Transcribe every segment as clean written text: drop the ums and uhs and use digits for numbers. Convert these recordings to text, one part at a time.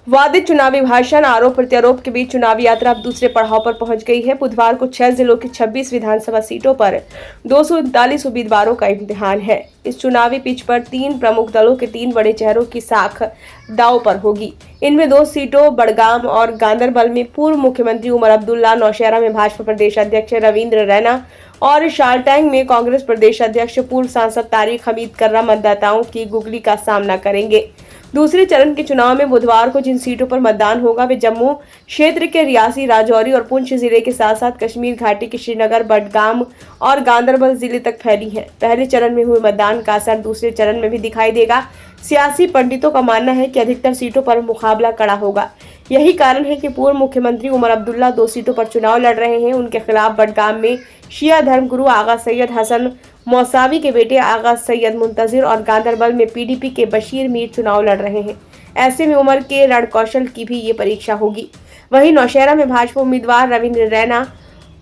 वादित चुनावी भाषण, आरोप प्रत्यारोप के बीच चुनावी यात्रा अब दूसरे पड़ाव पर पहुंच गई है। बुधवार को 6 जिलों की 26 विधानसभा सीटों पर 239 उम्मीदवारों का इम्तिहान है। इस चुनावी पिच पर 3 प्रमुख दलों के 3 बड़े चेहरों की साख दांव पर होगी। इनमें 2 सीटों बड़गाम और गांदरबल में पूर्व मुख्यमंत्री उमर अब्दुल्ला, नौशहरा में भाजपा प्रदेश अध्यक्ष रविंद्र रैना और शारटैंग में कांग्रेस प्रदेश अध्यक्ष पूर्व सांसद तारिक हमीद कर्रा मतदाताओं की गुगली का सामना करेंगे। दूसरे चरण के चुनाव में बुधवार को जिन सीटों पर मतदान होगा वे जम्मू क्षेत्र के रियासी, राजौरी और पुंछ जिले के साथ साथ कश्मीर घाटी के श्रीनगर, बडगाम और गांदरबल जिले तक फैली है। पहले चरण में हुए मतदान का असर दूसरे चरण में भी दिखाई देगा। सियासी पंडितों का मानना है कि अधिकतर सीटों पर मुकाबला कड़ा होगा। यही कारण है कि पूर्व मुख्यमंत्री उमर अब्दुल्ला 2 सीटों पर चुनाव लड़ रहे हैं। उनके खिलाफ बडगाम में शिया धर्मगुरु आगा सैयद हसन मौसावी के बेटे आगा सैयद मुंतजिर और गांदरबल में पीडीपी के बशीर मीर चुनाव लड़ रहे हैं। ऐसे में उमर के रणकौशल की भी ये परीक्षा होगी। वहीं नौशहरा में भाजपा उम्मीदवार रविंद्र रैना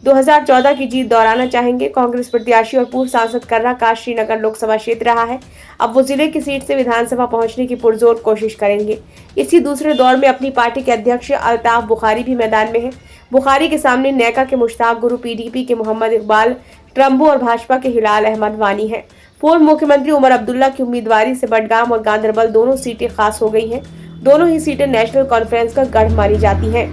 2014 की जीत दोहराना चाहेंगे। कांग्रेस प्रत्याशी और पूर्व सांसद कर्रा का श्रीनगर लोकसभा क्षेत्र रहा है। अब वो जिले की सीट से विधानसभा पहुंचने की पुरजोर कोशिश करेंगे। इसी दूसरे दौर में अपनी पार्टी के अध्यक्ष अल्ताफ बुखारी भी मैदान में है। बुखारी के सामने नेका के मुश्ताक गुरु, पीडीपी के मोहम्मद इकबाल ट्रम्बो और भाजपा के हिलाल अहमद वानी है। पूर्व मुख्यमंत्री उमर अब्दुल्ला की उम्मीदवारी से बडगाम और गांदरबल दोनों सीटें खास हो गई हैं। दोनों ही सीटें नेशनल कॉन्फ्रेंस का गढ़ मानी जाती हैं।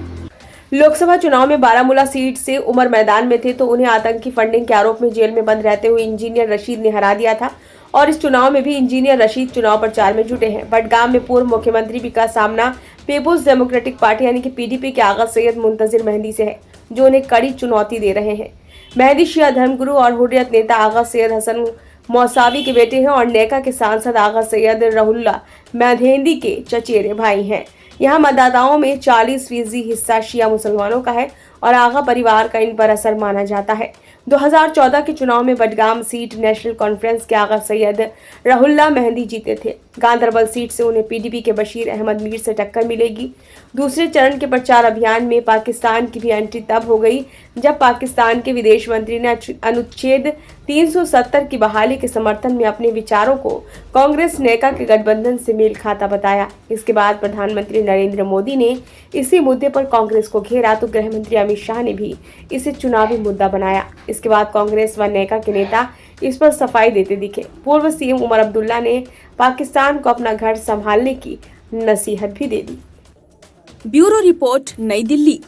लोकसभा चुनाव में बारामूला सीट से उमर मैदान में थे तो उन्हें आतंकी फंडिंग के आरोप में जेल में बंद रहते हुए इंजीनियर रशीद ने हरा दिया था और इस चुनाव में भी इंजीनियर रशीद चुनाव प्रचार में जुटे हैं। बडगाम में पूर्व मुख्यमंत्री का सामना पीपुल्स डेमोक्रेटिक पार्टी यानी कि पीडीपी के आगा सैयद मुंतजिर मेहंदी से है, जो उन्हें कड़ी चुनौती दे रहे हैं। मेहंदी शिया धर्मगुरु और हुर्रियत नेता आगा सैयद हसन मौसावी के बेटे हैं और नेका के सांसद आगा सैयद रहुल्ला मेहंदी के चचेरे भाई हैं। यहाँ मतदाताओं में 40% हिस्सा शिया मुसलमानों का है और आगा परिवार का इन पर असर माना जाता है। 2014 के चुनाव में बडगाम सीट नेशनल कॉन्फ्रेंस के आगा सैयद रहुल्ला मेहंदी जीते थे। गांदरबल सीट से उन्हें पीडीपी के बशीर अहमद मीर से टक्कर मिलेगी। दूसरे चरण के प्रचार अभियान में पाकिस्तान की भी एंट्री तब हो गई जब पाकिस्तान के विदेश मंत्री ने अनुच्छेद 370 की बहाली के समर्थन में अपने विचारों को कांग्रेस नेका के गठबंधन से मेल खाता बताया। इसके बाद प्रधानमंत्री नरेंद्र मोदी ने इसी मुद्दे पर कांग्रेस को घेरा तो गृह मंत्री अमित शाह ने भी इसे चुनावी मुद्दा बनाया। इसके बाद कांग्रेस व नेका के नेता इस पर सफाई देते दिखे। पूर्व सीएम उमर अब्दुल्ला ने पाकिस्तान को अपना घर संभालने की नसीहत भी दे दी। ब्यूरो रिपोर्ट, नई दिल्ली।